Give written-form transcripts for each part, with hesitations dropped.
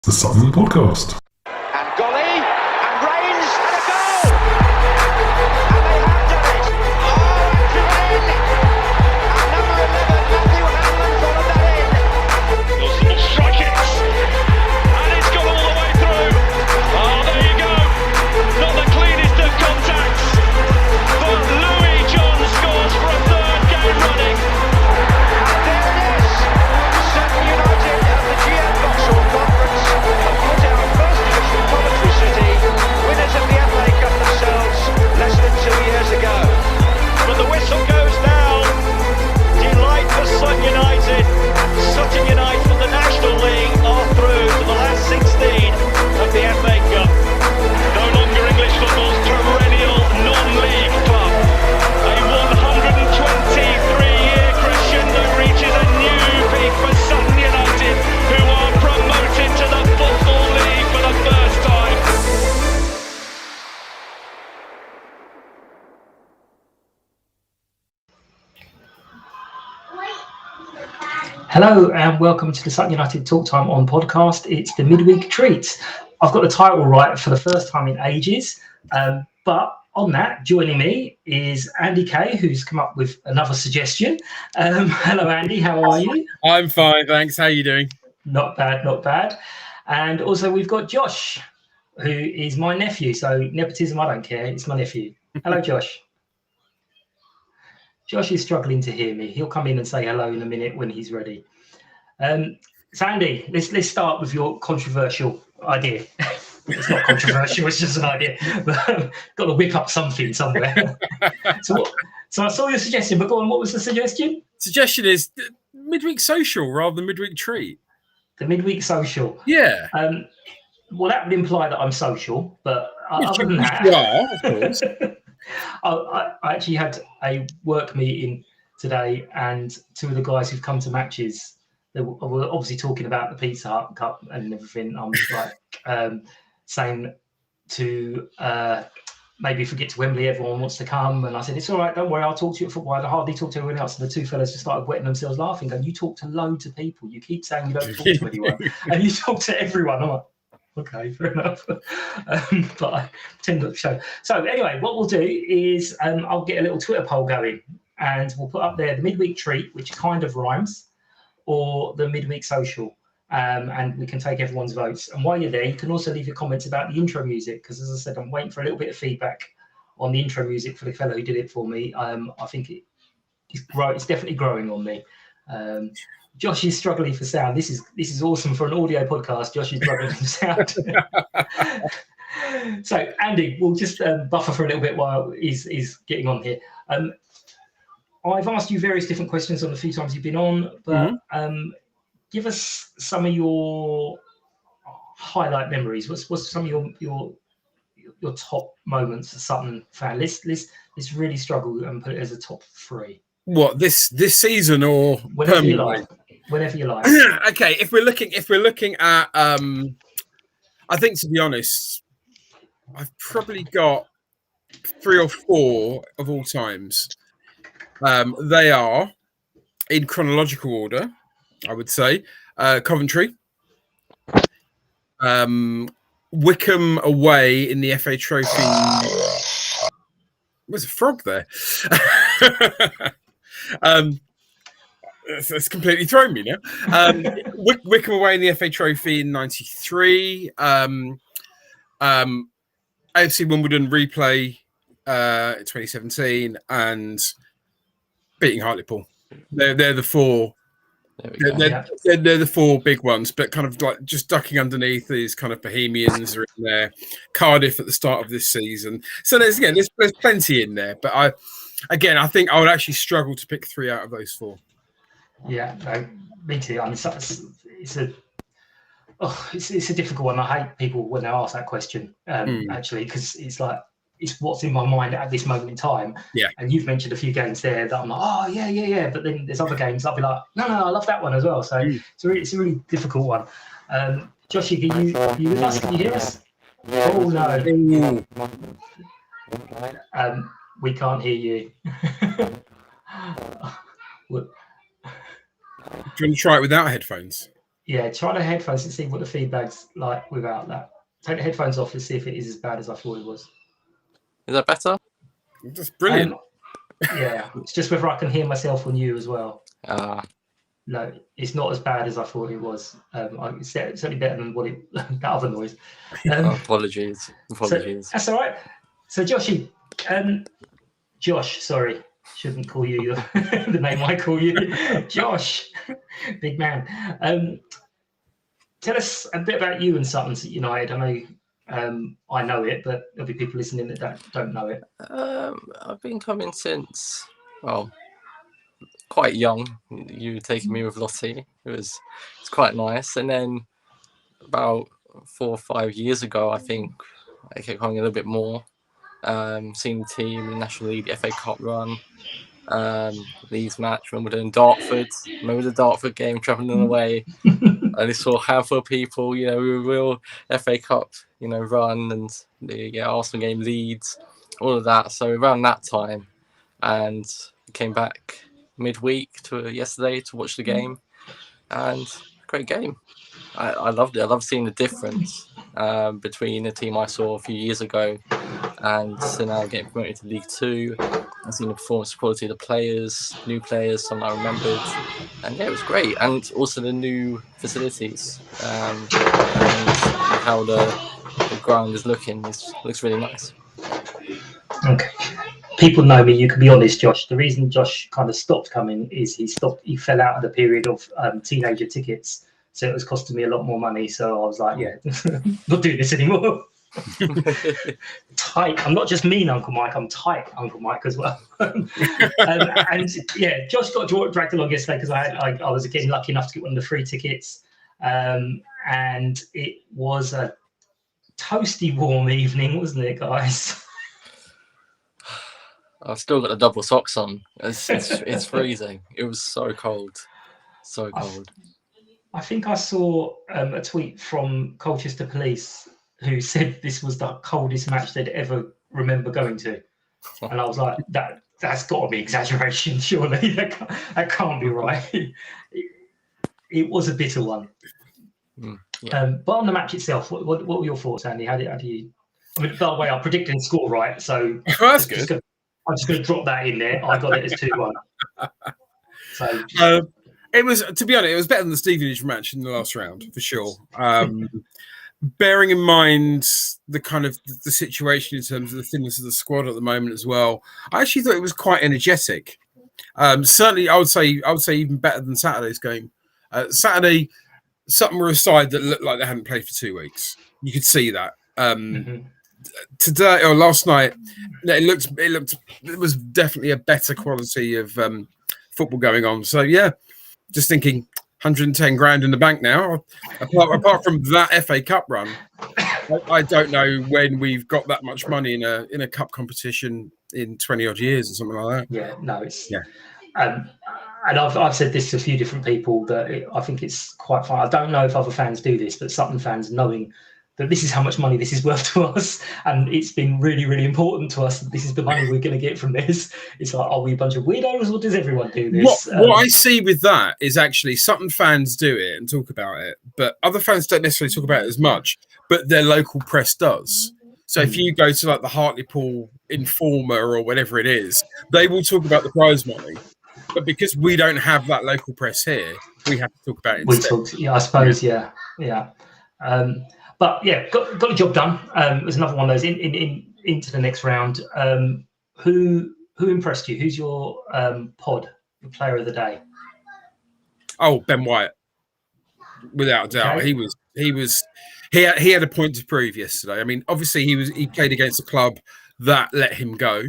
The Sutton Podcast. And Golly, and Rains, and a goal! And they have done it! Oh, and driven in! And number 11, Matthew Hanlon, followed that in. Wilson will strike it! And it's gone all the way through! Oh, there you go! Not the cleanest of contacts, but Louis John scores for a third game running. And there it is! Sutton United at the GM Vauxhall Conference have put out first division Coventry City, winners of the FA Cup themselves less than 2 years ago. But the whistle goes now. Delight for Sutton United. Sutton United from the National League are through to the last 16 of the FA Cup. No longer English football's perennial non-league club. A 123-year crescendo reaches a new peak for Sutton United, who are promoted to the Football League for the first time. Hello and welcome to the Sutton United Talk Time on podcast. It's the midweek treat. I've got the title right for the first time in ages, but on that, joining me is Andy Kay, who's come up with another suggestion. Hello, Andy. How are you? I'm fine, thanks. How are you doing? Not bad, not bad. And also we've got Josh, who is my nephew. So nepotism, I don't care. It's my nephew. Hello, Josh. Josh is struggling to hear me. He'll come in and say hello in a minute when he's ready. So Andy, let's start with your controversial idea. It's not controversial, it's just an idea. But got to whip up something somewhere. So I saw your suggestion, but go on, what was the suggestion? Suggestion is midweek social rather than midweek treat. The midweek social. Yeah. Well, that would imply that I'm social, but other than that... You are, of course. I actually had a work meeting today, and two of the guys who've come to matches, they were obviously talking about the Pizza Hut Cup and everything. I'm like saying to maybe if we get to Wembley, everyone wants to come. And I said, it's all right, don't worry, I'll talk to you at football. I hardly talk to everyone else. And the two fellas just started wetting themselves laughing, going, you talk to loads of people. You keep saying you don't talk to anyone. And you talk to everyone. I'm like, okay, fair enough. But I tend not to show. So anyway, what we'll do is I'll get a little Twitter poll going, and we'll put up there the midweek treat, which kind of rhymes, or the midweek social. And we can take everyone's votes. And while you're there, you can also leave your comments about the intro music, because as I said, I'm waiting for a little bit of feedback on the intro music for the fellow who did it for me. I think it's definitely growing on me. Josh is struggling for sound. This is awesome for an audio podcast. Josh is struggling for sound. So Andy, we'll just buffer for a little bit while he's getting on here. I've asked you various different questions on the few times you've been on, but give us some of your highlight memories. What's some of your top moments as a Sutton fan? Let's really struggle and put it as a top three. What, this season or whenever you like? Whenever you like. Okay, if we're looking at I think, to be honest, I've probably got 3 or 4 of all times. They are in chronological order, I would say. Coventry, Wickham away in the FA Trophy. There's a frog there. That's completely thrown me now. Wickham away in the FA Trophy in '93. AFC Wimbledon replay in 2017, and beating Hartlepool. They're the 4. They're the 4 big ones, but kind of like just ducking underneath these kind of Bohemians are in there. Cardiff at the start of this season. So there's plenty in there, but I think I would actually struggle to pick 3 out of those 4. Yeah, no, me too. I mean, it's a difficult one. I hate people when they ask that question, actually, because it's what's in my mind at this moment in time. Yeah. And you've mentioned a few games there that I'm like, oh yeah. But then there's other games I'll be like, no, I love that one as well. So it's a really difficult one. Joshy, you with us? Can you hear us? Oh no. We can't hear you. Do you want to try it without headphones? try the headphones and see what the feedback's like without that. Take the headphones off and see if it is as bad as I thought it was. Is that better? That's brilliant. Yeah, it's just whether I can hear myself on you as well. No, it's not as bad as I thought it was. It's certainly better than that other noise. Apologies. So, that's all right. So, Joshy, Josh, sorry, shouldn't call you the name I call you, Josh, big man. Tell us a bit about you and Sutton United. I know I know it, but there'll be people listening that don't know it. I've been coming since, quite young. You were taking me with Lottie. It's quite nice. And then about 4 or 5 years ago, I think I kept coming a little bit more. Seeing the team, the National League, the FA Cup run, Leeds match. Remember doing Dartford. Remember the Dartford game, travelling away. I only saw a handful of people. We were real FA Cup, run, and the Arsenal game, Leeds, all of that. So around that time, and came back midweek to yesterday to watch the game, and great game. I loved it. I love seeing the difference between the team I saw a few years ago and so now getting promoted to League Two. I've seen the performance quality of the players, new players, some I remembered, and it was great. And also the new facilities and how the ground is looking. Looks really nice. Okay. People know me. You can be honest, Josh. The reason Josh kind of stopped coming is he fell out of the period of teenager tickets, so it was costing me a lot more money. So I was like, not doing this anymore. Tight. I'm not just mean Uncle Mike, I'm tight Uncle Mike as well. Josh got dragged along yesterday because I was again lucky enough to get one of the free tickets, and it was a toasty warm evening, wasn't it, guys? I've still got the double socks on. It's freezing. It was so cold. So cold. I think I saw a tweet from Colchester Police who said this was the coldest match they'd ever remember going to. And I was like, that's got to be exaggeration, surely. That can't be right. It was a bitter one. But on the match itself, what were your thoughts, Andy? How do you... I mean, by the way, I predicted the score right, so that's good. I'm just going to drop that in there. I got it as 2-1. So it was, to be honest, it was better than the Stevenage match in the last round for sure. Bearing in mind the kind of the situation in terms of the thinness of the squad at the moment as well, I actually thought it was quite energetic. Certainly, I would say even better than Saturday's game. Saturday, Sutton were a side that looked like they hadn't played for 2 weeks. You could see that. Today or last night, it was definitely a better quality of football going on. So just thinking 110 grand in the bank now. Apart from that FA Cup run, I don't know when we've got that much money in a cup competition in 20 odd years or something like that. And I've said this to a few different people that I think it's quite fun. I don't know if other fans do this, but Sutton fans knowing that this is how much money this is worth to us, and it's been really, really important to us that this is the money we're going to get from this. It's like, are we a bunch of weirdos, or does everyone do this? What I see with that is actually Sutton fans do it and talk about it, but other fans don't necessarily talk about it as much, but their local press does. So if you go to like the Hartlepool Informer or whatever it is, they will talk about the prize money. But because we don't have that local press here, we have to talk about it instead. I suppose, yeah. But got the job done. It was another one of those into the next round. Who impressed you? Who's your your player of the day? Oh, Ben Wyatt, without a doubt. Okay. He had a point to prove yesterday. I mean, obviously he played against a club that let him go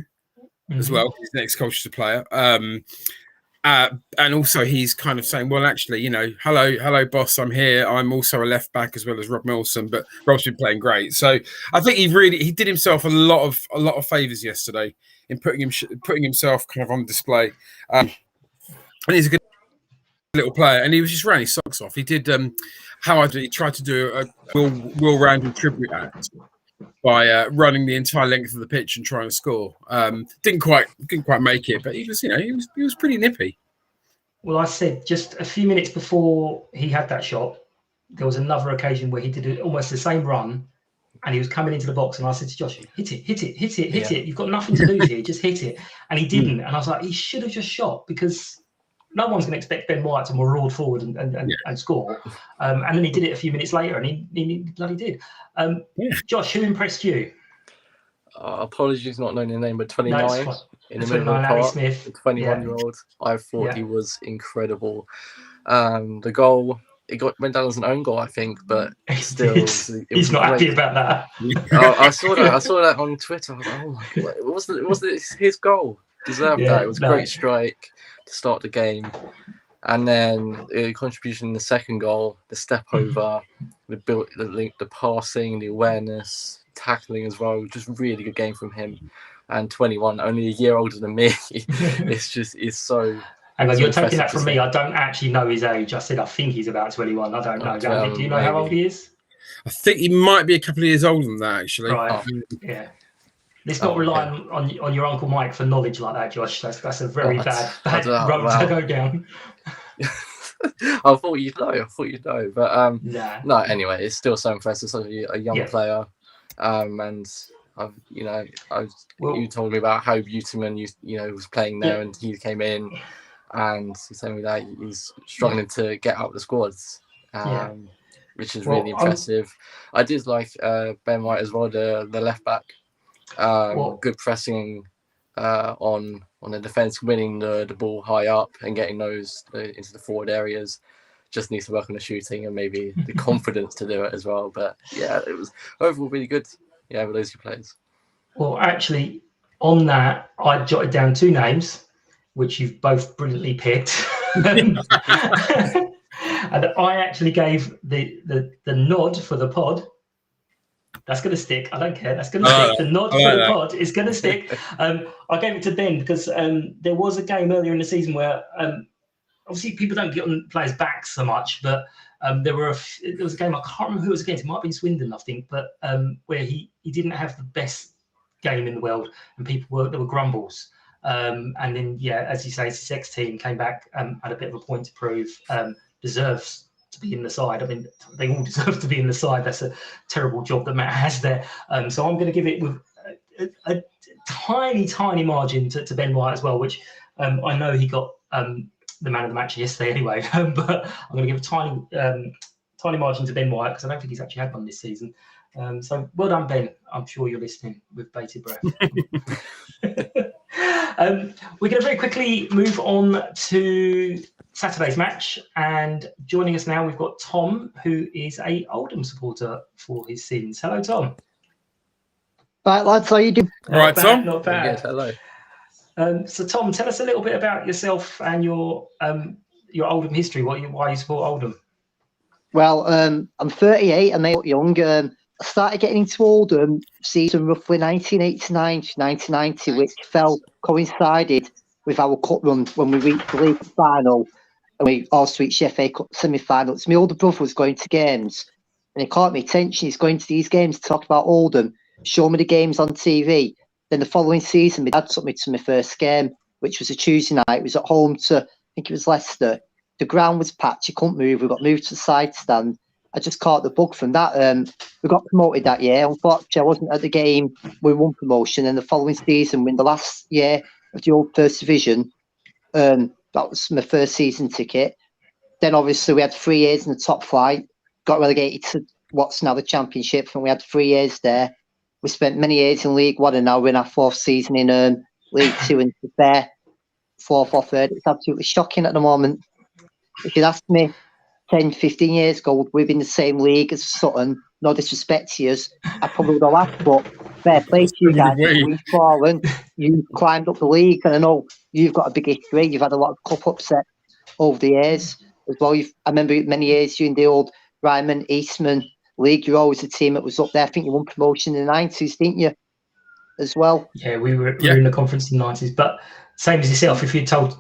as well. He's an ex-Colchester player. And also he's kind of saying, well, actually, hello, boss, I'm here. I'm also a left back as well as Rob Milson, but Rob's been playing great. So I think he did himself a lot of favours yesterday in putting himself kind of on display. And he's a good little player, and he was just ran his socks off. He did he tried to do a Will Randall tribute act by running the entire length of the pitch and trying to score. Didn't quite make it, but he was pretty nippy. Well, I said just a few minutes before he had that shot, there was another occasion where he did almost the same run, and he was coming into the box, and I said to Josh, hit it. You've got nothing to lose here, just hit it. And he didn't. And I was like, he should have just shot, because no one's going to expect Ben White to maraud forward and score. And then he did it a few minutes later, and he bloody did. Josh, who impressed you? Apologies not knowing the name, but 29 in the middle of the park, the 21-year-old. I thought he was incredible. The goal, went down as an own goal, I think, but still, he's not happy about that. I saw that on Twitter. I was like, oh my god, it was his goal. Deserved that. It was a great strike to start the game, and then the contribution in the second goal, the step over, the passing, the awareness, tackling as well. Just really good game from him. And 21, only a year older than me. it's so. Hang on, you're taking that from me. I don't actually know his age. I said I think he's about 21. I don't know. Do you know how old he is? I think he might be a couple of years older than that, actually. Right. Yeah. Let's not rely on your Uncle Mike for knowledge like that, Josh. That's a very bad road to go down. I thought you'd know. But no. Anyway, it's still so impressive. Such a young player, and you told me about how Buteman was playing there, and he came in, and he told me that he's struggling to get out of the squads, which is really impressive. I did like Ben White as well, the left back. Good pressing on the defence, winning the ball high up and getting those into the forward areas. Just needs to work on the shooting and maybe the confidence to do it as well. But it was overall really good. With those two players. Well, actually, on that, I jotted down two names, which you've both brilliantly picked. And I actually gave the nod for the pod. That's going to stick. I don't care. That's going to stick. The nod for the pod is going to stick. I gave it to Ben because there was a game earlier in the season where obviously people don't get on players' backs so much, but there was a game, I can't remember who it was against. It might have been Swindon, I think, but where he didn't have the best game in the world, and there were grumbles. And then, as you say, his ex-team came back, had a bit of a point to prove, deserves to be in the side. I mean, they all deserve to be in the side. That's a terrible job that Matt has there. So I'm going to give it with a tiny margin to Ben White as well, which I know he got the man of the match yesterday anyway. But I'm going to give a tiny margin to Ben White because I don't think he's actually had one this season. So well done, Ben. I'm sure you're listening with bated breath. We're going to very quickly move on to Saturday's match, and joining us now we've got Tom, who is a Oldham supporter for his sins. Hello, Tom. Right, lads, how you doing? Right, Tom. Not bad. Yes, hello. So, Tom, tell us a little bit about yourself and your Oldham history. Why you support Oldham? Well, I'm 38 and I'm young. I started getting into Oldham season roughly 1989 to 1990, which coincided with our cup run when we reached the league final and we also reached the FA Cup semi-finals. My older brother was going to games and it caught my attention. He's going to these games to talk about Oldham, show me the games on TV. Then the following season, my dad took me to my first game, which was a Tuesday night. It was at home to, I think it was Leicester. The ground was packed. You couldn't move. We got moved to the side stand. I just caught the bug from that. We got promoted that year. Unfortunately, I wasn't at the game. We won promotion. And the following season, in the last year of the old First Division, that was my first season ticket. Then obviously we had 3 years in the top flight. Got relegated to what's now the Championship, and we had 3 years there. We spent many years in League One, and now we're in our fourth season in League Two, and there, fourth or third. It's absolutely shocking at the moment. If you'd asked me 10, 15 years ago, would we be in the same league as Sutton? No disrespect to you, I probably would have laughed, but fair play to you guys. We've fallen. You've climbed up the league, and I know you've got a big history. You've had a lot of cup upsets over the years as well. I remember many years during the old Ryman, Eastman League, you're always a team that was up there. I think you won promotion in the 90s, didn't you, as well? Yeah, we were in the conference in the 90s. But same as yourself, if you told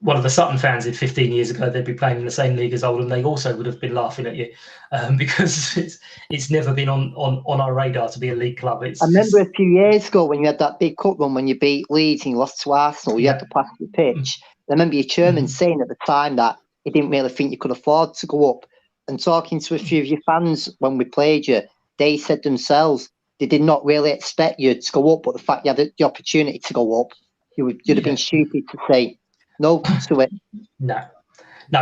one of the Sutton fans 15 years ago they'd be playing in the same league as Oldham, they also would have been laughing at you because it's never been on our radar to be a league club. I remember a few years ago when you had that big cup run when you beat Leeds and you lost to Arsenal, you had to pass the pitch. I remember your chairman saying at the time that he didn't really think you could afford to go up. And talking to a few of your fans when we played you, they said themselves they did not really expect you to go up, but the fact you had the opportunity to go up, you'd have been stupid to say no to it. No.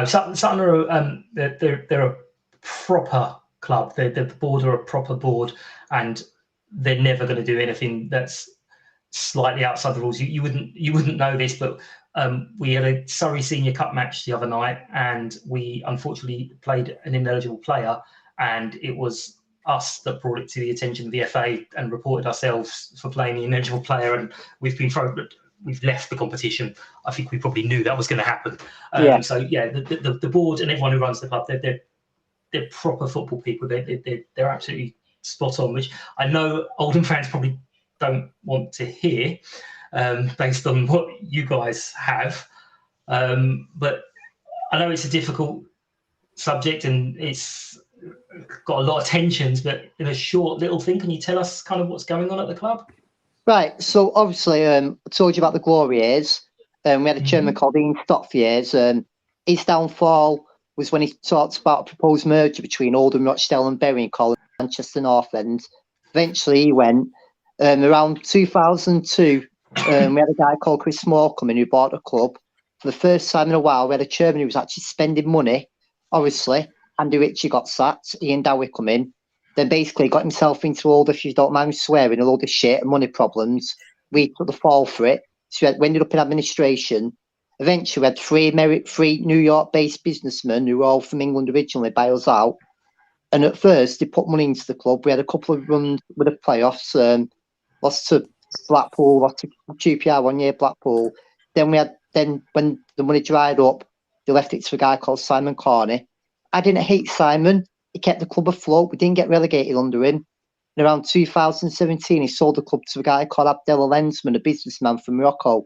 Sutton are they're a proper club. They're the board are a proper board, and they're never going to do anything that's slightly outside the rules. You wouldn't know this, but we had a Surrey Senior Cup match the other night, and we unfortunately played an ineligible player, and it was us that brought it to the attention of the FA and reported ourselves for playing the ineligible player, and we've left the competition. I think we probably knew that was going to happen. So yeah, the board and everyone who runs the club, they're proper football people. They're absolutely spot on, which I know Oldham fans probably don't want to hear, based on what you guys have. But I know it's a difficult subject and it's got a lot of tensions, but in a short little thing, can you tell us kind of what's going on at the club? Right, so obviously, I told you about the glory years. We had a chairman called Ian Stock for years. His downfall was when he talked about a proposed merger between Oldham, Rochdale and Bury and Colchester North End. Eventually he went. Around 2002, we had a guy called Chris Moore come in who bought the club. For the first time in a while, we had a chairman who was actually spending money, obviously. Andy Ritchie got sacked, Ian Dowie come in. Then basically got himself into all the, if you don't mind me swearing, a load of shit and money problems. We took the fall for it. So we ended up in administration. Eventually, we had three New York-based businessmen who were all from England originally buy us out. And at first, they put money into the club. We had a couple of runs with the playoffs. Lost to Blackpool, lost to QPR 1 year, Blackpool. Then when the money dried up, they left it to a guy called Simon Corney. I didn't hate Simon. He kept the club afloat. We didn't get relegated under him. And around 2017, he sold the club to a guy called Abdel Lensman, a businessman from Morocco.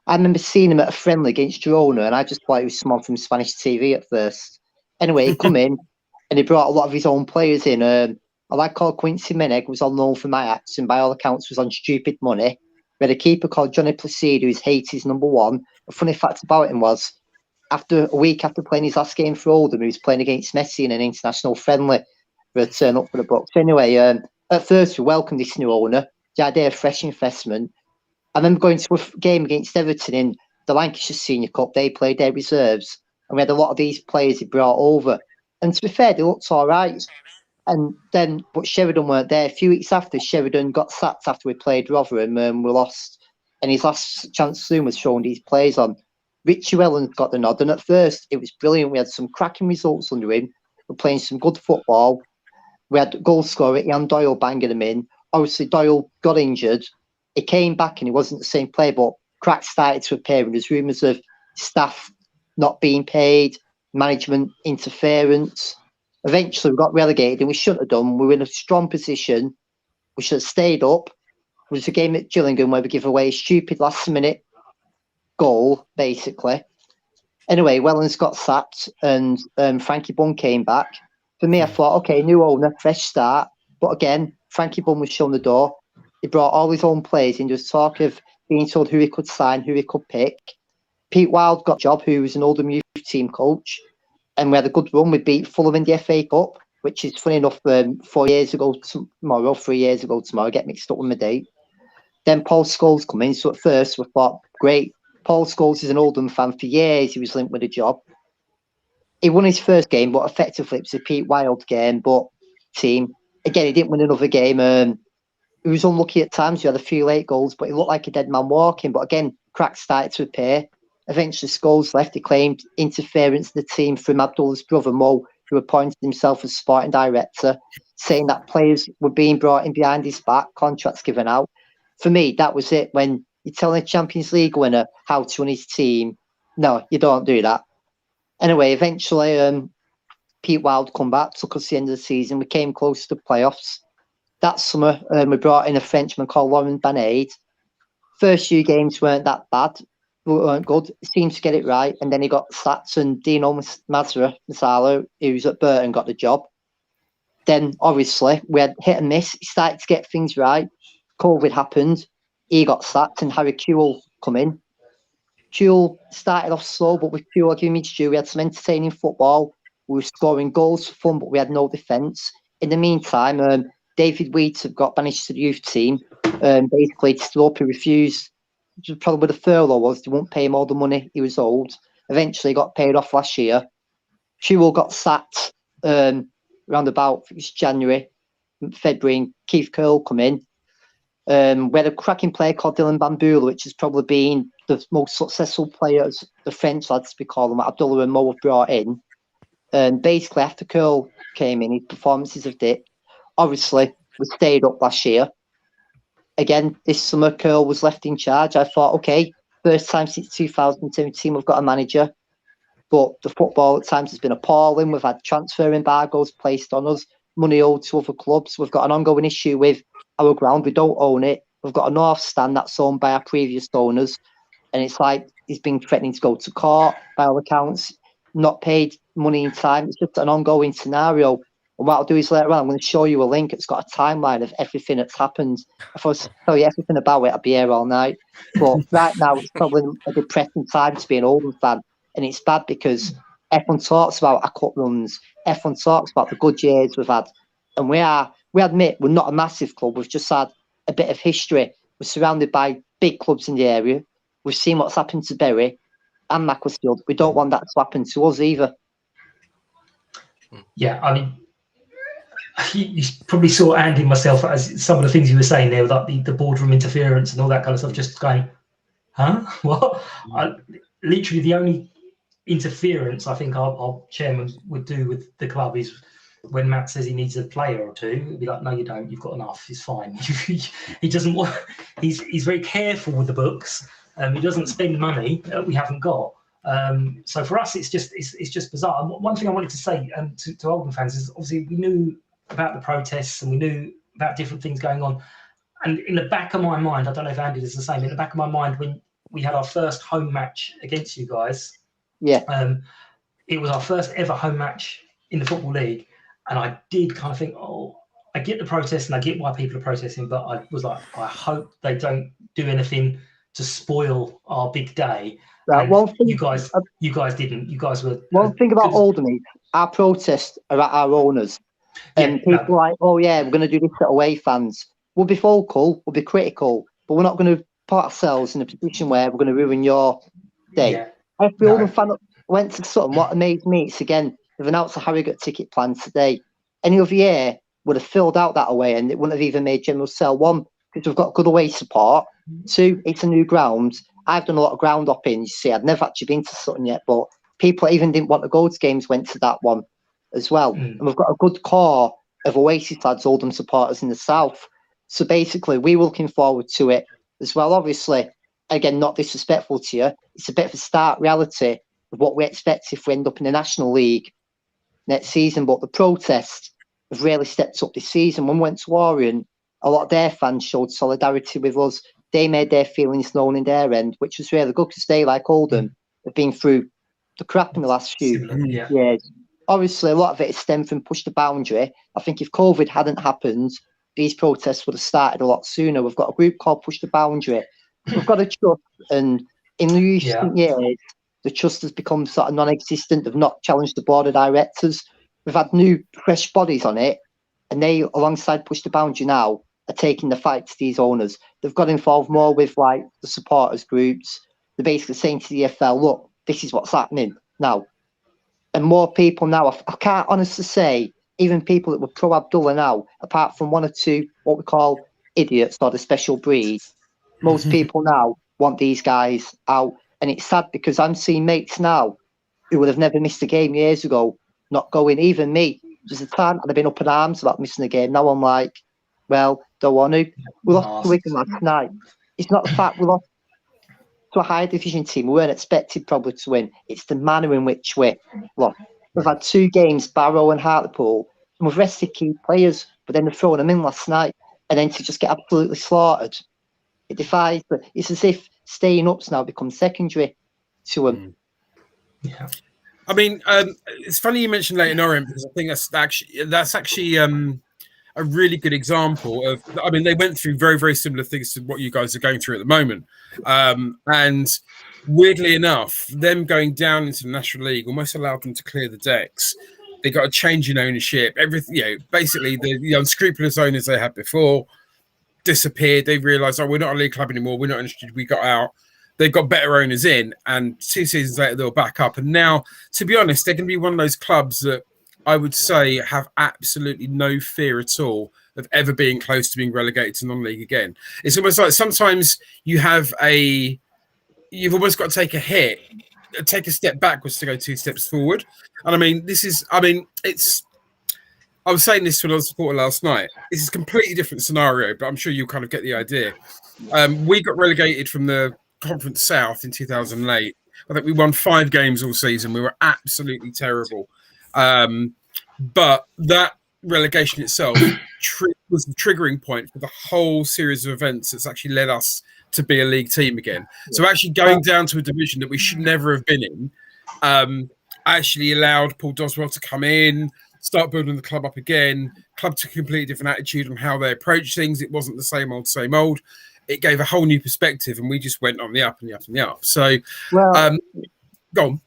I remember seeing him at a friendly against Girona, and I just thought he was someone from Spanish TV at first. Anyway, he come in, and he brought a lot of his own players in. A lad called Quincy Meneg was unknown for my acts, and by all accounts was on stupid money. We had a keeper called Johnny Placido, who's Haiti's #1. A funny fact about him was, a week after playing his last game for Oldham, he was playing against Messi in an international friendly for a turn up for the Bucks. Anyway, at first we welcomed this new owner, the idea of fresh investment. I remember going to a game against Everton in the Lancashire Senior Cup. They played their reserves, and we had a lot of these players he brought over. And to be fair, they looked all right. And then, but Sheridan weren't there. A few weeks after, Sheridan got sacked after we played Rotherham and we lost. And his last chance soon was showing these players on. Richie Wellens got the nod, and at first it was brilliant. We had some cracking results under him. We're playing some good football. We had goal scorer Ian Doyle banging him in. Obviously, Doyle got injured. He came back and he wasn't the same player, but cracks started to appear, and there's rumours of staff not being paid, management interference. Eventually, we got relegated, and we shouldn't have done. We were in a strong position. We should have stayed up. It was a game at Gillingham where we give away a stupid last-minute goal, basically. Anyway, Wellens got sacked, and Frankie Bunn came back. For me, I thought, okay, new owner, fresh start. But again, Frankie Bunn was shown the door. He brought all his own players in. There was talk of being told who he could sign, who he could pick. Pete Wild got a job, who was an Oldham youth team coach. And we had a good run. We beat Fulham in the FA Cup, which is funny enough, 3 years ago tomorrow, get mixed up with my date. Then Paul Scholes come in. So at first we thought, great. Paul Scholes is an Oldham fan for years. He was linked with a job. He won his first game, but effectively it was a Pete Wild game. But team, again, he didn't win another game. He was unlucky at times. He had a few late goals, but he looked like a dead man walking. But again, cracks started to appear. Eventually, Scholes left. He claimed interference in the team from Abdullah's brother, Mo, who appointed himself as sporting director, saying that players were being brought in behind his back, contracts given out. For me, that was it. When you're telling a Champions League winner how to run his team, no, you don't do that. Anyway, eventually, Pete Wild come back, took us to the end of the season. We came close to the playoffs. That summer, we brought in a Frenchman called Laurent Banade. First few games weren't that bad, weren't good. He seemed to get it right, and then he got sacked, and Dino Masala, who's at Burton, got the job. Then, obviously, we had hit and miss. He started to get things right. COVID happened. He got sacked, and Harry Kewell come in. Kewell started off slow, but with Kewell giving me due, we had some entertaining football. We were scoring goals for fun, but we had no defence. In the meantime, David Weeds got banished to the youth team. Basically, to Slope, he refused. Which was probably what the furlough was. They wouldn't pay him all the money he was owed. Eventually, got paid off last year. Chewell got sacked around about January, February, and Keith Curl come in. We had a cracking player called Dylan Bambula, which has probably been the most successful players, the French lads, we call them, Abdullah and Mo have brought in. Basically, after Curl came in, his performances have dipped. Obviously, we stayed up last year. Again, this summer, Curl was left in charge. I thought, okay, first time since 2017 we've got a manager. But the football at times has been appalling. We've had transfer embargoes placed on us, money owed to other clubs. We've got an ongoing issue with our ground. We don't own it. We've got a North Stand that's owned by our previous owners. And it's like he's been threatening to go to court by all accounts, not paid money in time. It's just an ongoing scenario. And what I'll do is later on, I'm going to show you a link. It's got a timeline of everything that's happened. If I was to tell you everything about it, I'd be here all night. But right now, it's probably a depressing time to be an Oldham fan. And it's bad because everyone talks about our cup runs. Everyone talks about the good years we've had. And we admit we're not a massive club. We've just had a bit of history. We're surrounded by big clubs in the area. We've seen what's happened to Bury and Macclesfield. We don't want that to happen to us either. Yeah, I mean, you probably saw Andy and myself as some of the things you were saying there, like the boardroom interference and all that kind of stuff, just going, huh? What? Literally the only interference I think our chairman would do with the club is when Matt says he needs a player or two, he'd be like, no, you don't, you've got enough, it's fine. He doesn't want, he's very careful with the books. He doesn't spend money that we haven't got. So for us, it's just bizarre. And one thing I wanted to say to Oldham fans is obviously we knew about the protests and we knew about different things going on. And in the back of my mind, I don't know if Andy is the same, in the back of my mind, when we had our first home match against you guys, it was our first ever home match in the Football League. And I did kind of think, oh, I get the protest and I get why people are protesting, but I was like, I hope they don't do anything to spoil our big day. Right, one thing, you guys didn't. You guys were. One thing about Oldham is our protests are at our owners. And people are like, oh yeah, we're going to do this at away fans. We'll be vocal, we'll be critical, but we're not going to put ourselves in a position where we're going to ruin your day. Yeah. Every Oldham fan went to Sutton. What amazed me is, again, they've announced a Harrogate ticket plan today. Any other year would have filled out that away and it wouldn't have even made general sale. One, because we've got good away support. Two, it's a new ground. I've done a lot of ground hopping. You see, I've never actually been to Sutton yet, but people that even didn't want to go to games went to that one as well. And we've got a good core of Oasis lads, Oldham supporters in the south. So basically, we're looking forward to it as well. Obviously, again, not disrespectful to you, it's a bit of a stark reality of what we expect if we end up in the National League next season. But the protests have really stepped up this season. When we went to Orient, a lot of their fans showed solidarity with us. They made their feelings known in their end, which was really good because they, like Oldham, have been through the crap in the last few years. Obviously, a lot of it is stemmed from push the boundary. I think if COVID hadn't happened, these protests would have started a lot sooner. We've got a group called Push the Boundary. We've got a trust, and in the recent years, the trust has become sort of non-existent. They've not challenged the board of directors. We've had new, fresh bodies on it, and they, alongside Push the Boundary now, are taking the fight to these owners. They've got involved more with like the supporters groups. They're basically saying to the EFL, look, this is what's happening now. And more people now, I can't honestly say, even people that were pro Abdullah now, apart from one or two, what we call idiots or the special breed, most people now want these guys out. And it's sad because I'm seeing mates now who would have never missed a game years ago, not going. Even me, there's a time I'd have been up in arms about missing a game. Now I'm like, well, don't want to. We lost to Wigan last night. It's not the fact we lost to a higher division team. We weren't expected probably to win. It's the manner in which we lost. We've had 2 games, Barrow and Hartlepool, and we've rested key players, but then they've thrown them in last night, and then to just get absolutely slaughtered. It defies, but it's as if staying up's now become secondary to them. Yeah. I mean, it's funny you mentioned Leighton Orient because I think that's actually a really good example of. I mean, they went through very, very similar things to what you guys are going through at the moment, and weirdly enough, them going down into the National League almost allowed them to clear the decks. They got a change in ownership. Everything, basically the unscrupulous owners they had before disappeared. They realised, we're not a league club anymore. We're not interested. We got out. They've got better owners in, and 2 seasons later, they'll back up. And now, to be honest, they're going to be one of those clubs that I would say have absolutely no fear at all of ever being close to being relegated to non-league again. It's almost like sometimes you've almost got to take a hit, take a step backwards to go 2 steps forward. And I mean, I was saying this to another supporter last night. This is a completely different scenario, but I'm sure you'll kind of get the idea. We got relegated from the Conference South in 2008. I think we won 5 games all season. We were absolutely terrible. But that relegation itself was the triggering point for the whole series of events that's actually led us to be a league team again. So actually going down to a division that we should never have been in actually allowed Paul Doswell to come in, start building the club up again. Club took a completely different attitude on how they approach things. It wasn't the same old, same old. It gave a whole new perspective, and we just went on the up and the up and the up. So, go on.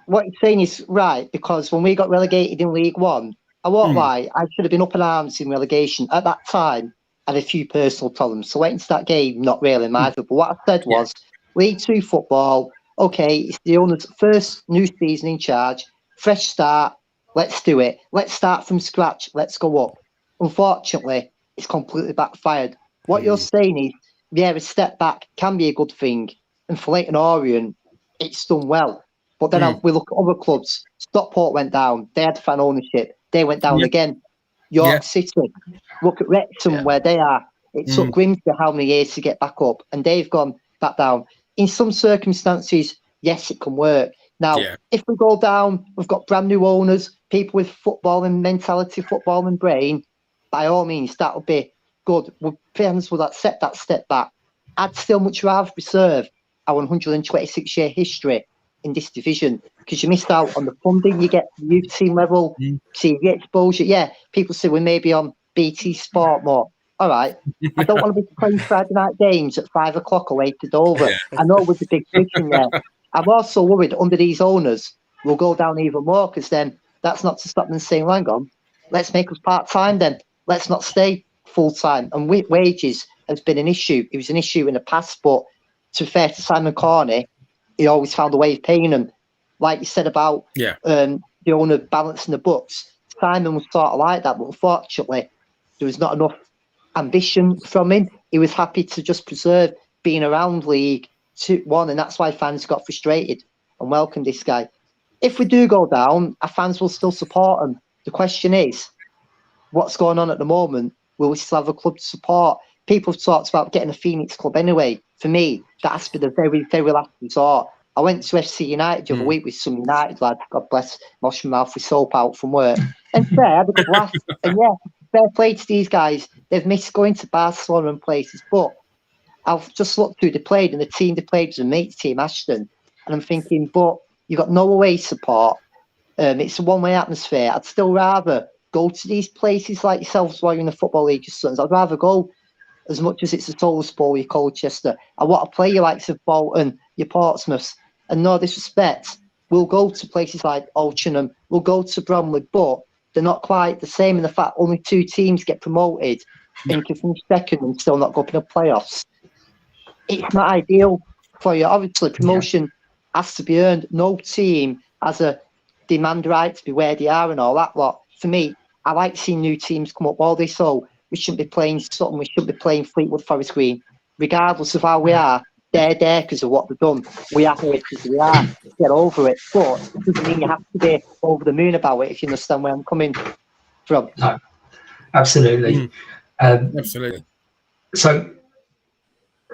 What you're saying is right, because when we got relegated in League One, I won't lie, I should have been up in arms in relegation. At that time, I had a few personal problems. So went into that game, not really mindful. But what I said was, League 2 football, okay, it's the owner's first new season in charge, fresh start, let's do it. Let's start from scratch, let's go up. Unfortunately, it's completely backfired. What you're saying is, a step back can be a good thing. And for Leyton Orient, it's done well. But then we look at other clubs. Stockport went down. They had fan ownership. They went down again. York City. Look at Wrexham, where they are. It took Grimsby how many years to get back up, and they've gone back down. In some circumstances, yes, it can work. Now, if we go down, we've got brand new owners, people with football and mentality, football and brain. By all means, that would be good. Fans would accept that step back. I'd still much rather preserve our 126-year history in this division, because you missed out on the funding you get from youth team level, TV exposure. Yeah, people say we may be on BT Sport more. All right, I don't want to be playing Friday night games at 5 o'clock away to Dover. I know with the big vision there. I'm also worried under these owners we'll go down even more, because then that's not to stop them saying, hang on, let's make us part-time then. Let's not stay full-time. And wages has been an issue. It was an issue in the past, but to be fair to Simon Corney, he always found a way of paying them. Like you said about the owner balancing the books, Simon was sort of like that, but unfortunately, there was not enough ambition from him. He was happy to just preserve being around League 1, and that's why fans got frustrated and welcomed this guy. If we do go down, our fans will still support him. The question is, what's going on at the moment? Will we still have a club to support? People have talked about getting a Phoenix club anyway. For me, that has to be the very, very last resort. I went to FC United the other week with some United lads, God bless, wash my mouth with soap out from work. And fair, I had a good laugh. And fair play to these guys. They've missed going to Barcelona and places. But I've just looked who they played, and the team they played was a mates team, Ashton. And I'm thinking, but you've got no away support. It's a one-way atmosphere. I'd still rather go to these places like yourselves while you're in the Football League, your sons. I'd rather go, as much as it's a solo sport, your Colchester. I want to play your likes of Bolton, your Portsmouths. And no disrespect, we'll go to places like Altrincham, we'll go to Bromley, but they're not quite the same in the fact only 2 teams get promoted and you can finish second and still not go up in the playoffs. It's not ideal for you. Obviously, promotion has to be earned. No team has a demand right to be where they are and all that lot. For me, I like seeing new teams come up all this, so we shouldn't be playing Sutton, we shouldn't be playing Fleetwood Forest Green. Regardless of how we are, they're there because of what they've done. We are here because we are. Get over it. But it doesn't mean you have to be over the moon about it, if you understand where I'm coming from. No, absolutely. Absolutely. So,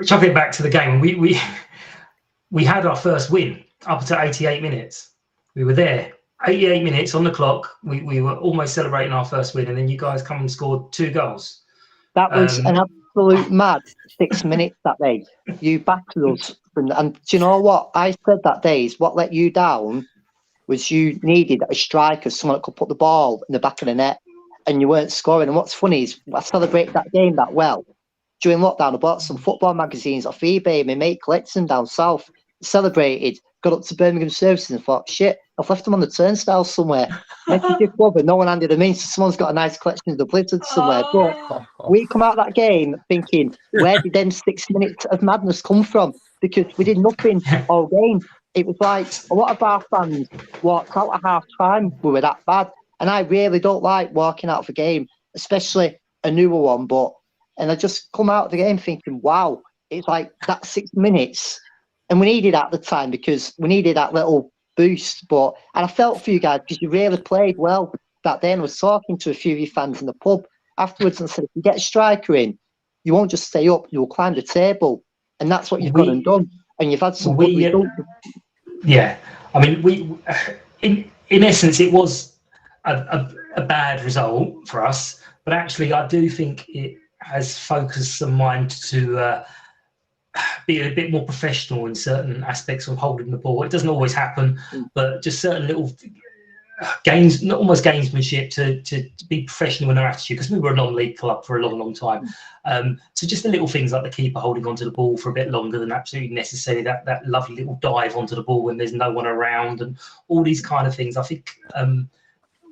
jumping back to the game, we had our first win up to 88 minutes. We were there. 88 minutes on the clock. We were almost celebrating our first win, and then you guys come and scored 2 goals. That was an absolute mad 6 minutes that day. You backed us. And do you know what? I said that day is what let you down was you needed a striker, someone that could put the ball in the back of the net, and you weren't scoring. And what's funny is I celebrated that game that well. During lockdown, I bought some football magazines off eBay. My mate collects them down south. celebrated, got up to Birmingham Services and thought, shit, I've left them on the turnstile somewhere. Messaged your club and no one handed them in, so someone's got a nice collection of the blizzards somewhere. But we come out of that game thinking, where did them 6 minutes of madness come from? Because we did nothing all game. It was like a lot of our fans walked out at half time. We were that bad. And I really don't like walking out of a game, especially a newer one. And I just come out of the game thinking, wow, it's like that 6 minutes. And we needed at the time because we needed that little boost. And I felt for you guys because you really played well that day. And I was talking to a few of your fans in the pub afterwards and said, if you get a striker in, you won't just stay up, you'll climb the table. And that's what you've gone and done. And you've had some good results. Yeah. I mean, in essence, it was a bad result for us. But actually, I do think it has focused the mind to be a bit more professional in certain aspects of holding the ball. It doesn't always happen, but just certain little games, not almost gamesmanship, to be professional in our attitude, because we were a non-league club for a long, long time. So just the little things like the keeper holding onto the ball for a bit longer than absolutely necessary, that lovely little dive onto the ball when there's no one around, and all these kind of things. I think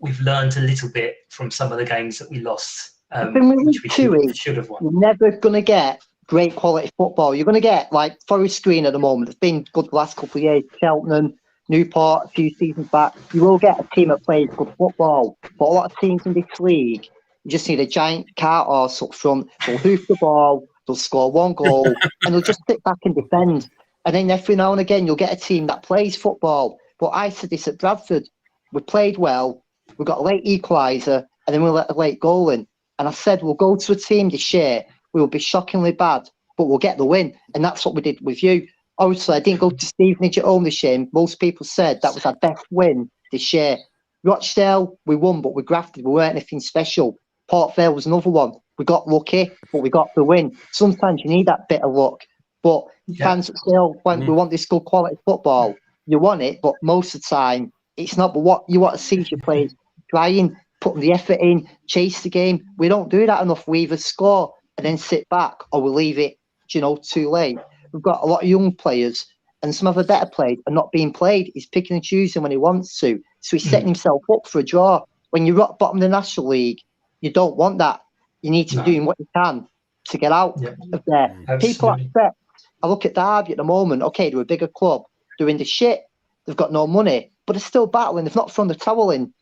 we've learned a little bit from some of the games that we lost, which we should have won. You're never going to get great quality football. You're going to get like Forest Green at the moment. It's been good the last couple of years. Cheltenham, Newport, a few seasons back. You will get a team that plays good football. But a lot of teams in this league, you just need a giant cart horse up front. They'll hoof the ball, they'll score one goal, and they'll just sit back and defend. And then every now and again, you'll get a team that plays football. But I said this at Bradford. We played well. We got a late equaliser, and then we let a late goal in. And I said, we'll go to a team this year. We will be shockingly bad, but we'll get the win. And that's what we did with you. Obviously, I didn't go to Stevenage at home this year. Most people said that was our best win this year. Rochdale, we won, but we grafted. We weren't anything special. Port Vale was another one. We got lucky, but we got the win. Sometimes you need that bit of luck. But fans still, when we want this good quality football, you want it, but most of the time, it's not. But what you want to see is your players trying, putting the effort in, chase the game. We don't do that enough. We either score and then sit back, or we leave it, too late. We've got a lot of young players, and some of the better players are not being played. He's picking and choosing when he wants to. So he's setting himself up for a draw. When you're at bottom of the National League, you don't want that. You need to be doing what you can to get out of there. Absolutely. People accept. I look at Derby at the moment. Okay, they're a bigger club. They're in the shit. They've got no money, but they're still battling. They've not thrown the towel in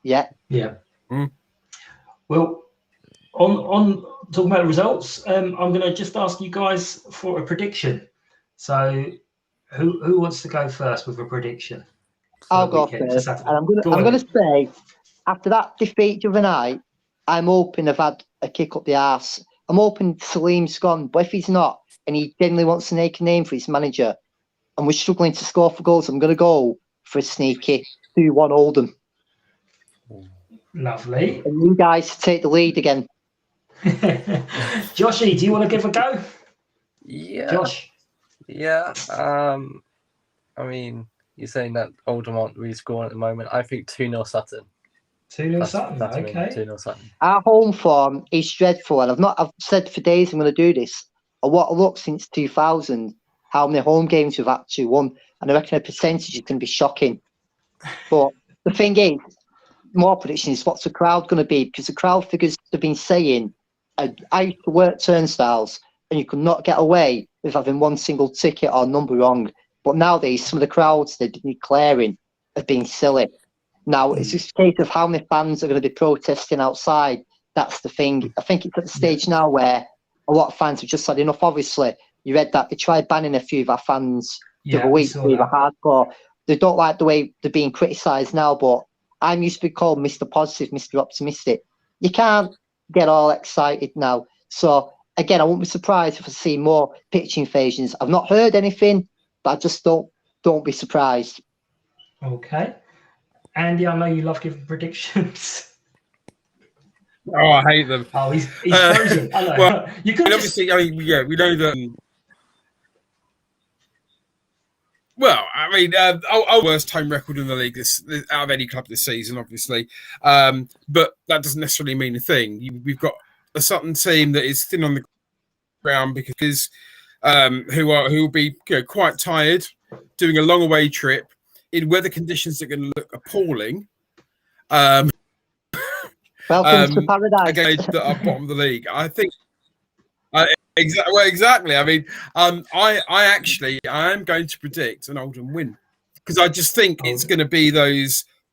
yet. Yeah. Well, on talking about results, I'm going to just ask you guys for a prediction. So, who wants to go first with a prediction? I'll go first. And I'm going to say, after that defeat the other night, I'm hoping I've had a kick up the arse. I'm hoping Salim's gone, but if he's not, and he genuinely wants to make a name for his manager, and we're struggling to score for goals, I'm going to go for a sneaky 2-1 Oldham. Lovely. And you guys take the lead again. Joshy, do you want to give a go? Yeah. Josh? Yeah. I mean, you're saying that Oldham aren't really scoring at the moment. I think 2-0 Sutton. 2-0 Sutton, okay. 2-0 Sutton. Our home form is dreadful, and I've said for days I'm going to do this. I want to look since 2000 how many home games we've actually won, and I reckon the percentage is going to be shocking. But the thing is, more prediction is what's the crowd going to be, because the crowd figures have been saying, I used to work turnstiles and you could not get away with having one single ticket or number wrong. But nowadays, some of the crowds they're declaring have been silly. Now, it's just a case of how many fans are going to be protesting outside. That's the thing. I think it's at the stage now where a lot of fans have just had enough. Obviously, you read that they tried banning a few of our fans the other week for either hardcore. They don't like the way they're being criticised now, but I'm used to be called Mr. Positive, Mr. Optimistic. You can't get all excited now. So, again, I won't be surprised if I see more pitch invasions. I've not heard anything, but I just don't be surprised. Okay. Andy, I know you love giving predictions. Oh, I hate them. Oh, he's frozen. I know. Well, you could obviously, I mean, yeah, we know that. Well, I mean, our worst home record in the league out of any club this season, obviously. But that doesn't necessarily mean a thing. We've got a Sutton team that is thin on the ground because who will be quite tired. doing a long away trip in weather conditions that are going to look appalling. Welcome to paradise. Again, that are bottom of the league. I think. Exactly. Well, exactly. I mean, I am going to predict an Oldham win because I just think it's going to be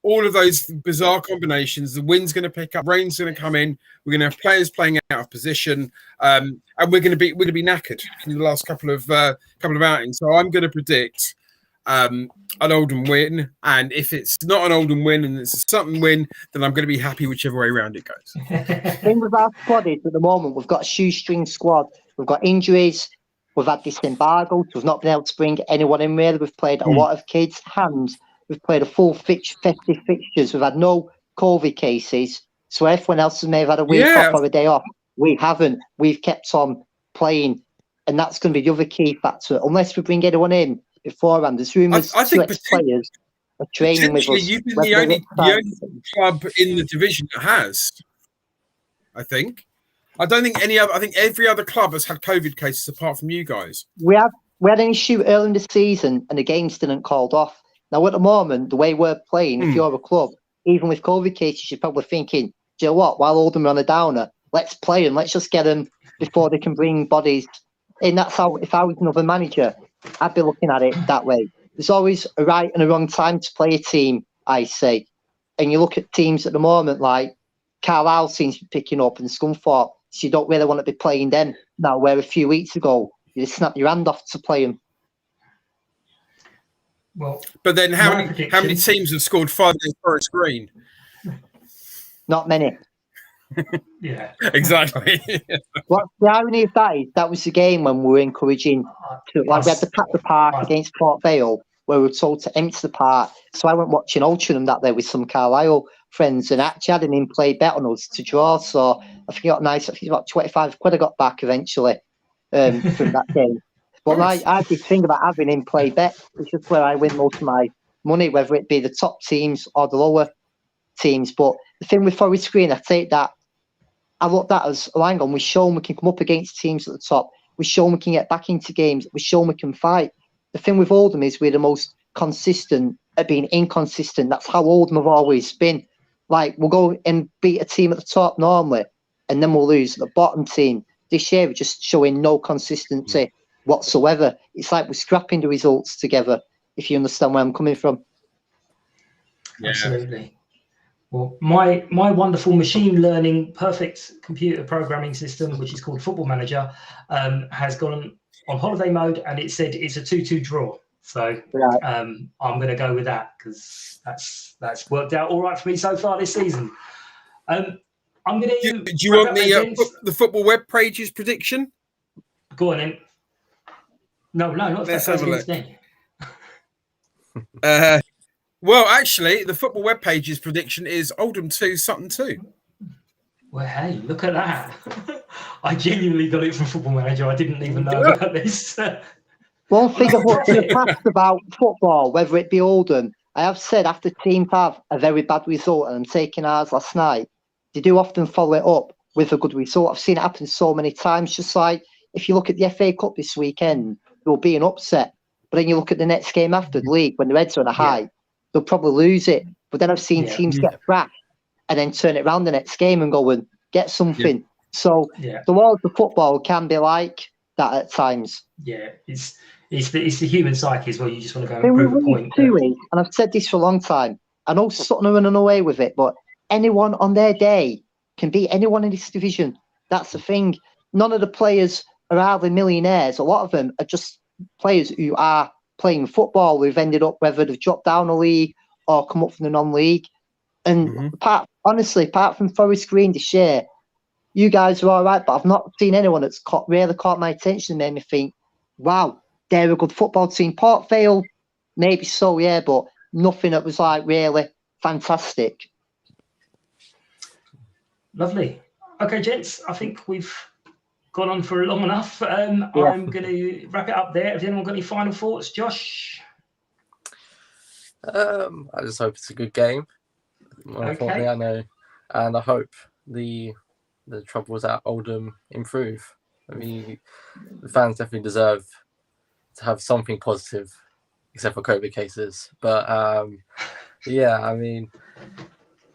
all of those bizarre combinations. The wind's going to pick up, rain's going to come in. We're going to have players playing out of position, and we're going to be knackered from the last couple of outings. So I'm going to predict an Oldham win, and if it's not an Oldham win and it's a Sutton win, then I'm going to be happy whichever way around it goes. The thing with our squad is at the moment we've got a shoestring squad. We've got injuries. We've had this embargo. We've not been able to bring anyone in really. We've played a lot of kids' hands. We've played a full festive fixtures. We've had no COVID cases. So everyone else may have had a week off or a day off. We haven't. We've kept on playing. And that's going to be the other key factor. Unless we bring anyone in beforehand. There's rumours two ex-players are training with us. You've been the only club in the division that has, I think. I don't think any other. I think every other club has had COVID cases apart from you guys. We had an issue early in the season, and the games didn't called off. Now at the moment, the way we're playing, if you're a club, even with COVID cases, you're probably thinking, "Do you know what? While Oldham are on a downer, let's play them. Let's just get them before they can bring bodies." And that's how. If I was another manager, I'd be looking at it that way. There's always a right and a wrong time to play a team, I say. And you look at teams at the moment like Carlisle seems to be picking up and Scunthorpe. So you don't really want to be playing them now, where a few weeks ago you just snapped your hand off to play them. Well, but then how many teams have scored 5 against Forest Green? Not many. Yeah, exactly. What's the irony of that is that was the game when we were encouraging to, like we had to pack the park against Port Vale, where we were told to empty the park. So I went watching Altrincham that day with some Carlisle friends, and actually had an in-play bet on us to draw. So I think I think about 25 quid I got back eventually from that game. But I did think about having in-play bet. It's just where I win most of my money, whether it be the top teams or the lower teams. But the thing with Forest Green, I take that. I look at that as, oh, hang on, we've shown we can come up against teams at the top. We've shown we can get back into games. We've shown we can fight. The thing with Oldham is we're the most consistent at being inconsistent. That's how Oldham have always been. Like, we'll go and beat a team at the top normally, and then we'll lose the bottom team. This year, we're just showing no consistency whatsoever. It's like we're scrapping the results together, if you understand where I'm coming from. Yeah. Absolutely. Well, my wonderful machine learning, perfect computer programming system, which is called Football Manager, has gone on holiday mode, and it said it's a 2-2 draw. So I'm going to go with that because that's worked out all right for me so far this season. I'm going to. Do you want the football web pages prediction? Go on then. No, not let's have a look. Well, actually, the football web pages prediction is Oldham 2, Sutton 2. Well, hey, look at that! I genuinely got it from Football Manager. I didn't even know about this. One thing I've looked in the past about football, whether it be Oldham, I have said after teams have a very bad result, and I'm taking ours last night, they do often follow it up with a good result. I've seen it happen so many times. Just like if you look at the FA Cup this weekend, there'll be an upset. But then you look at the next game after the league, when the Reds are on a high, they'll probably lose it. But then I've seen teams get thrashed and then turn it around the next game and go and get something. So the world of football can be like that at times. Yeah, it's the human psyche as well. You just want to go and prove a point. And I've said this for a long time. I know Sutton are running away with it, but anyone on their day can beat anyone in this division. That's the thing. None of the players are hardly millionaires. A lot of them are just players who are playing football who've ended up whether they've dropped down a league or come up from the non-league. And apart from Forest Green this year, you guys are all right, but I've not seen anyone that's really caught my attention and made me think, wow, they're a good football team. Port Vale, maybe so, yeah, but nothing that was like really fantastic. Lovely. Okay, gents, I think we've gone on for long enough. I'm going to wrap it up there. Has anyone got any final thoughts? Josh? I just hope it's a good game. Unfortunately, I know. And I hope the troubles at Oldham improve. I mean, the fans definitely deserve to have something positive except for COVID cases. But yeah, I mean,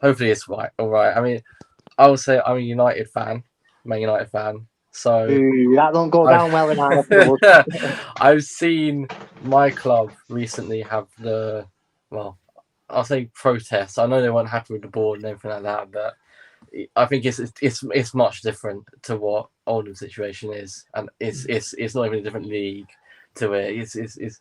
hopefully it's all right. I mean, I would say I'm a United fan, Man United fan. So that don't go down well in our I've seen my club recently have I'll say protests. I know they weren't happy with the board and everything like that, but I think it's much different to what Oldham's situation is, and it's not even a different league to it. It's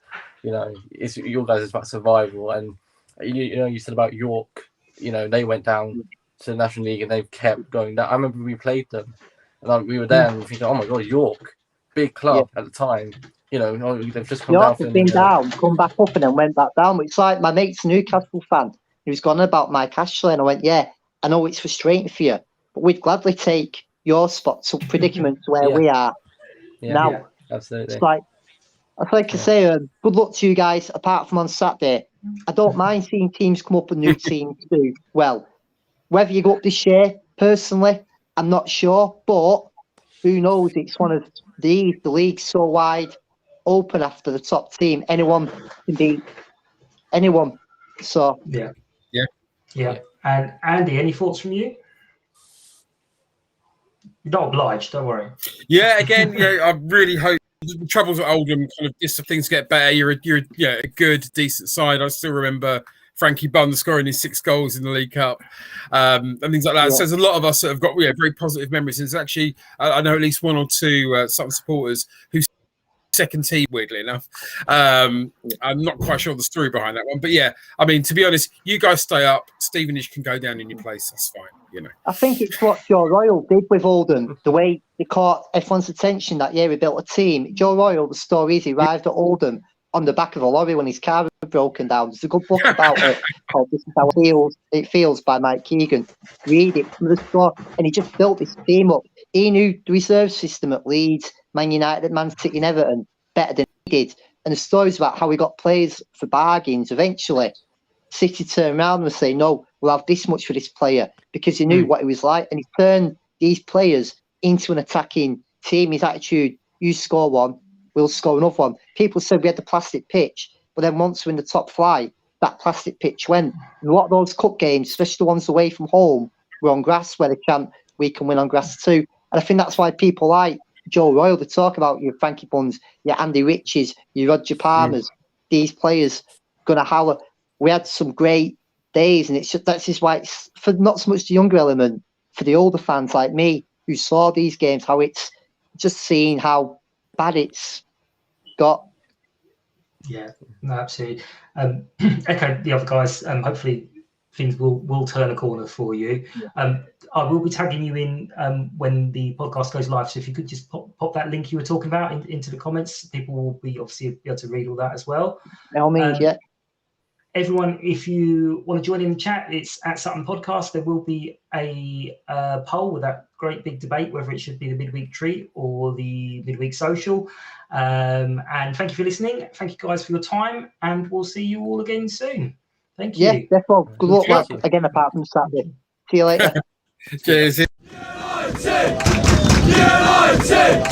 your guys is about survival, and you said about York. They went down to the National League and they've kept going down. I remember we played them, and we were there and we thinking, oh my god, York, big club at the time. They've just come York down. Have been down, come back up, and then went back down. It's like my mate's a Newcastle fan. He was gone about Mike Ashley, and I went, yeah, I know it's frustrating for you, but we'd gladly take your spot to predicaments where we are now. Absolutely. It's like I say, good luck to you guys. Apart from on Saturday, I don't mind seeing teams come up and new teams do well. Whether you go up this year, personally, I'm not sure, but who knows? It's one of these. The league's so wide open after the top team. Anyone can beat anyone. So yeah. And Andy, any thoughts from you? You're not obliged, don't worry. Yeah, again, I really hope the troubles with Oldham kind of just things get better. You're a good, decent side. I still remember Frankie Bunn scoring his 6 goals in the League Cup and things like that. So there's a lot of us that have got very positive memories. And it's actually, I know at least 1 or 2 Sutton supporters who second team, weirdly enough. I'm not quite sure the story behind that one, but yeah, I mean, to be honest, you guys stay up. Stevenage can go down in your place. That's fine, I think it's what Joe Royle did with Oldham. The way they caught everyone's attention that year, he built a team. Joe Royle, the story is, he arrived at Oldham on the back of a lorry when his car had broken down. There's a good book about it called "This Is How It Feels" by Mike Keegan. Read it from the store, and he just built this team up. He knew the reserve system at Leeds, Man United, Man City and Everton better than he did. And the stories about how he got players for bargains. Eventually, City turned around and were saying, no, we'll have this much for this player, because he knew what he was like. And he turned these players into an attacking team. His attitude, you score one, we'll score another one. People said we had the plastic pitch, but then once we're in the top flight, that plastic pitch went. And a lot of those cup games, especially the ones away from home, were on grass, where they chant, we can win on grass too. And I think that's why people like Joe Royle, they talk about your Frankie Bunns, your Andy Riches, your Roger Palmers, these players going to holler. We had some great days, and that's just why it's for not so much the younger element, for the older fans like me who saw these games, how it's just seeing how bad got. Yeah, no, absolutely. Echo the other guys. Hopefully things will turn a corner for you. I will be tagging you in when the podcast goes live. So if you could just pop that link you were talking about into the comments, people will be obviously able to read all that as well. By all means, Everyone, if you want to join in the chat, it's at Sutton Podcast. There will be a poll with that great big debate, whether it should be the midweek treat or the midweek social. And thank you for listening. Thank you guys for your time, and we'll see you all again soon. Thank you. Yeah, therefore, good luck again apart from Saturday. See you later. Cheers. United!